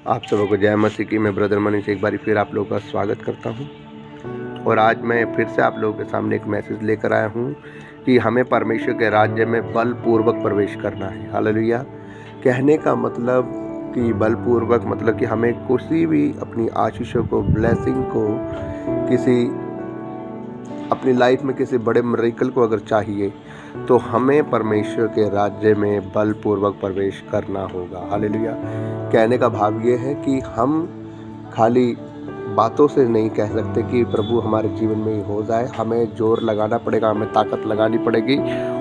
आप सबों को जय मसीह की। मैं ब्रदर मनीष एक बार फिर आप लोगों का स्वागत करता हूं और आज मैं फिर से आप लोगों के सामने एक मैसेज लेकर आया हूं कि हमें परमेश्वर के राज्य में बलपूर्वक प्रवेश करना है। हालेलुया। कहने का मतलब कि बलपूर्वक मतलब कि हमें किसी भी अपनी आशीषों को, ब्लेसिंग को, किसी अपनी लाइफ में किसी बड़े मिरेकल को अगर चाहिए तो हमें परमेश्वर के राज्य में बलपूर्वक प्रवेश करना होगा। हालेलुया। कहने का भाव ये है कि हम खाली बातों से नहीं कह सकते कि प्रभु हमारे जीवन में ही हो जाए। हमें जोर लगाना पड़ेगा, हमें ताकत लगानी पड़ेगी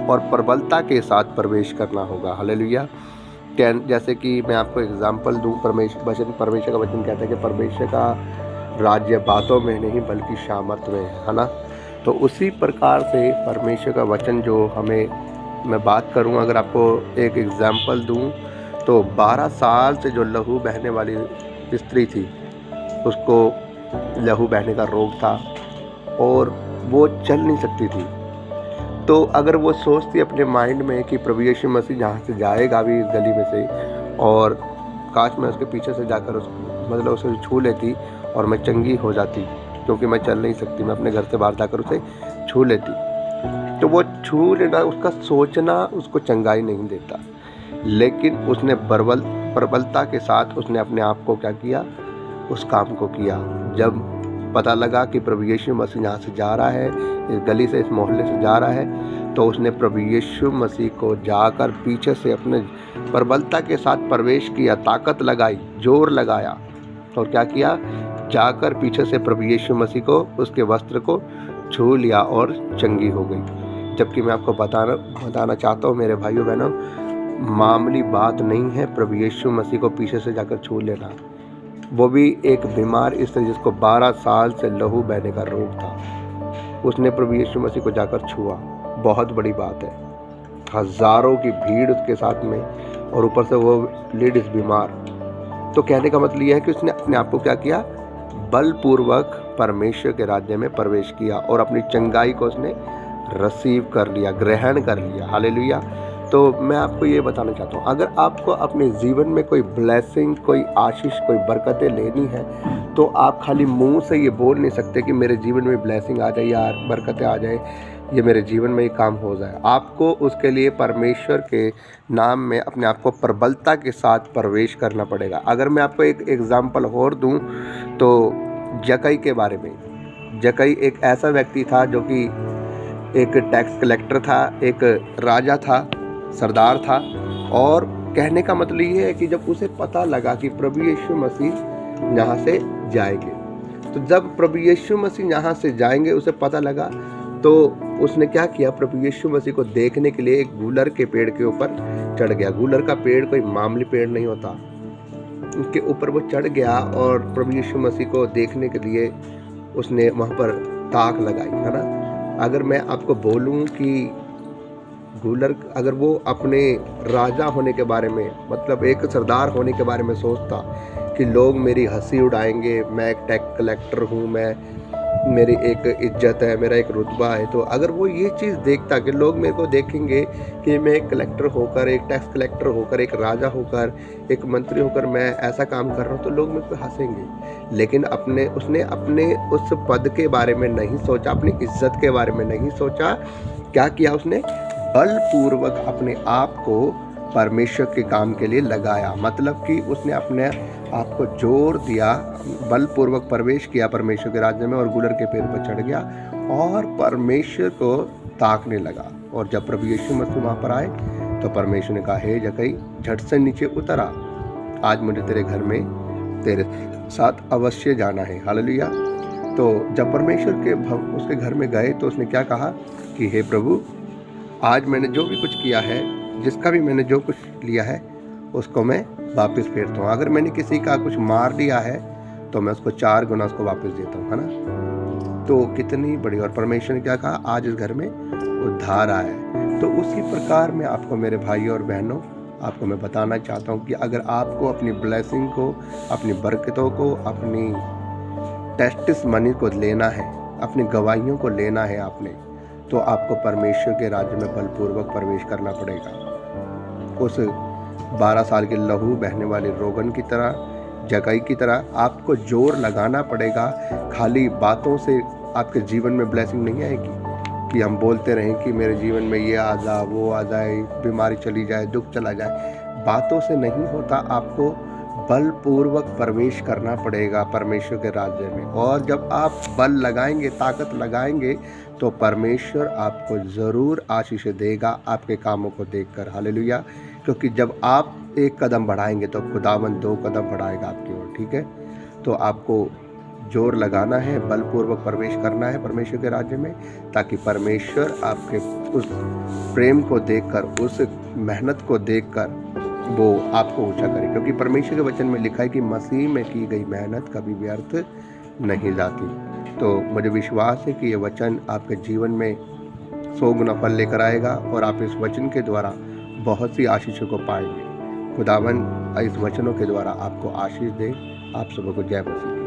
और प्रबलता के साथ प्रवेश करना होगा। हालेलुया। जैसे कि मैं आपको एग्जाम्पल दूँ, परमेश्वर का वचन कहता है कि परमेश्वर का राज्य बातों में नहीं बल्कि सामर्थ में है ना। तो उसी प्रकार से परमेश्वर का वचन जो मैं बात करूं, अगर आपको एक एग्जाम्पल दूं तो 12 साल से जो लहू बहने वाली स्त्री थी, उसको लहू बहने का रोग था और वो चल नहीं सकती थी। तो अगर वो सोचती अपने माइंड में कि प्रभु यीशु मसीह जहाँ से जाएगा भी इस गली में से, और काश मैं उसके पीछे से जाकर उसे छू लेती और मैं चंगी हो जाती, क्योंकि मैं चल नहीं सकती, मैं अपने घर से बाहर जाकर उसे छू लेती। तो वो छू लेना, उसका सोचना उसको चंगाई नहीं देता, लेकिन उसने प्रबलता के साथ उसने अपने आप को क्या किया, उस काम को किया। जब पता लगा कि प्रभु यीशु मसीह यहाँ से जा रहा है, इस गली से, इस मोहल्ले से जा रहा है, तो उसने प्रभु यीशु मसीह को जाकर पीछे से अपने प्रबलता के साथ प्रवेश किया, ताकत लगाई, जोर लगाया और क्या किया, जाकर पीछे से प्रभु यीशु मसीह को, उसके वस्त्र को छू लिया और चंगी हो गई। जबकि मैं आपको बताना चाहता हूँ मेरे भाइयों बहनों, मामूली बात नहीं है प्रभु यीशु मसीह को पीछे से जाकर छू लेना। वो भी एक बीमार स्त्री जिसको 12 साल से लहू बहने का रोग था, उसने प्रभु यीशु मसीह को जाकर छुआ। बहुत बड़ी बात है। हजारों की भीड़ उसके साथ में और ऊपर से वो लेडीज बीमार। तो कहने का मतलब यह है कि उसने अपने आप को क्या किया, बलपूर्वक परमेश्वर के राज्य में प्रवेश किया और अपनी चंगाई को उसने रिसीव कर लिया, ग्रहण कर लिया। हालेलुया। तो मैं आपको ये बताना चाहता हूँ, अगर आपको अपने जीवन में कोई ब्लेसिंग, कोई आशीष, कोई बरकतें लेनी है, तो आप खाली मुंह से ये बोल नहीं सकते कि मेरे जीवन में ब्लेसिंग आ जाए या बरकतें आ जाए, ये मेरे जीवन में ही काम हो जाए। आपको उसके लिए परमेश्वर के नाम में अपने आप को प्रबलता के साथ प्रवेश करना पड़ेगा। अगर मैं आपको एक एग्जाम्पल और दूं तो जक्कई के बारे में। जक्कई एक ऐसा व्यक्ति था जो कि एक टैक्स कलेक्टर था, एक राजा था, सरदार था। और कहने का मतलब ये है कि जब उसे पता लगा कि प्रभु यीशु मसीह यहाँ से जाएंगे, तो जब प्रभु यीशु मसीह यहाँ से जाएंगे उसे पता लगा, तो उसने क्या किया, प्रभु यीशु मसीह को देखने के लिए एक गूलर के पेड़ के ऊपर चढ़ गया। गूलर का पेड़ कोई मामूली पेड़ नहीं होता, उसके ऊपर वो चढ़ गया और प्रभु यीशु मसीह को देखने के लिए उसने वहाँ पर ताक लगाई, है ना। अगर मैं आपको बोलूँ कि गूलर अगर वो अपने राजा होने के बारे में, मतलब एक सरदार होने के बारे में सोचता कि लोग मेरी हंसी उड़ाएंगे, मैं एक टैक्स कलेक्टर हूँ, मेरी एक इज्जत है, मेरा एक रुतबा है, तो अगर वो ये चीज़ देखता कि लोग मेरे को देखेंगे कि मैं एक कलेक्टर होकर, एक टैक्स कलेक्टर होकर, एक राजा होकर, एक मंत्री होकर मैं ऐसा काम कर रहा हूँ, तो लोग मेरे को हंसेंगे। लेकिन उसने अपने उस पद के बारे में नहीं सोचा, अपनी इज्जत के बारे में नहीं सोचा। क्या किया, उसने बलपूर्वक अपने आप को परमेश्वर के काम के लिए लगाया। मतलब कि उसने अपने आप को जोर दिया, बलपूर्वक प्रवेश किया परमेश्वर के राज्य में और गूलर के पेड़ पर चढ़ गया और परमेश्वर को ताकने लगा। और जब प्रभु यीशु मसीह वहाँ पर आए तो परमेश्वर ने कहा, हे जक्कई, झट से नीचे उतर आ, आज मुझे तेरे घर में तेरे साथ अवश्य जाना है। हालेलुया। तो जब परमेश्वर के उसके घर में गए तो उसने क्या कहा कि हे प्रभु, आज मैंने जो भी कुछ किया है, जिसका भी मैंने जो कुछ लिया है, उसको मैं वापस फेरता हूँ। अगर मैंने किसी का कुछ मार दिया है तो मैं उसको 4 गुना उसको वापस देता हूँ, है ना। तो कितनी बड़ी। और परमेश्वर ने क्या कहा, आज इस घर में उद्धार आया है। तो उसी प्रकार में आपको मेरे भाइयों और बहनों, आपको मैं बताना चाहता हूँ कि अगर आपको अपनी ब्लेसिंग को, अपनी बरकतों को, अपनी टेस्टिमनी को लेना है, अपनी गवाहियों को लेना है आपने, तो आपको परमेश्वर के राज्य में बलपूर्वक प्रवेश करना पड़ेगा। उस 12 साल के लहू बहने वाले रोगन की तरह जगाई की तरह आपको जोर लगाना पड़ेगा। खाली बातों से आपके जीवन में ब्लेसिंग नहीं आएगी कि हम बोलते रहें कि मेरे जीवन में ये आ जा, वो आ जाए, बीमारी चली जाए, दुख चला जाए। बातों से नहीं होता, आपको बलपूर्वक प्रवेश करना पड़ेगा परमेश्वर के राज्य में। और जब आप बल लगाएंगे, ताकत लगाएंगे, तो परमेश्वर आपको ज़रूर आशीष देगा आपके कामों को देखकर। हालेलुया। क्योंकि जब आप एक कदम बढ़ाएंगे तो खुदावंद 2 कदम बढ़ाएगा आपकी ओर। ठीक है, तो आपको जोर लगाना है, बलपूर्वक प्रवेश करना है परमेश्वर के राज्य में, ताकि परमेश्वर आपके उस प्रेम को देखकर, उस मेहनत को देखकर वो आपको ऊंचा करे। क्योंकि परमेश्वर के वचन में लिखा है कि मसीह में की गई मेहनत कभी व्यर्थ नहीं जाती। तो मुझे विश्वास है कि ये वचन आपके जीवन में 100 गुना फल लेकर आएगा और आप इस वचन के द्वारा बहुत सी आशीषों को पाएंगे। खुदावन इस वचनों के द्वारा आपको आशीष दे। आप सबको जय मसीह।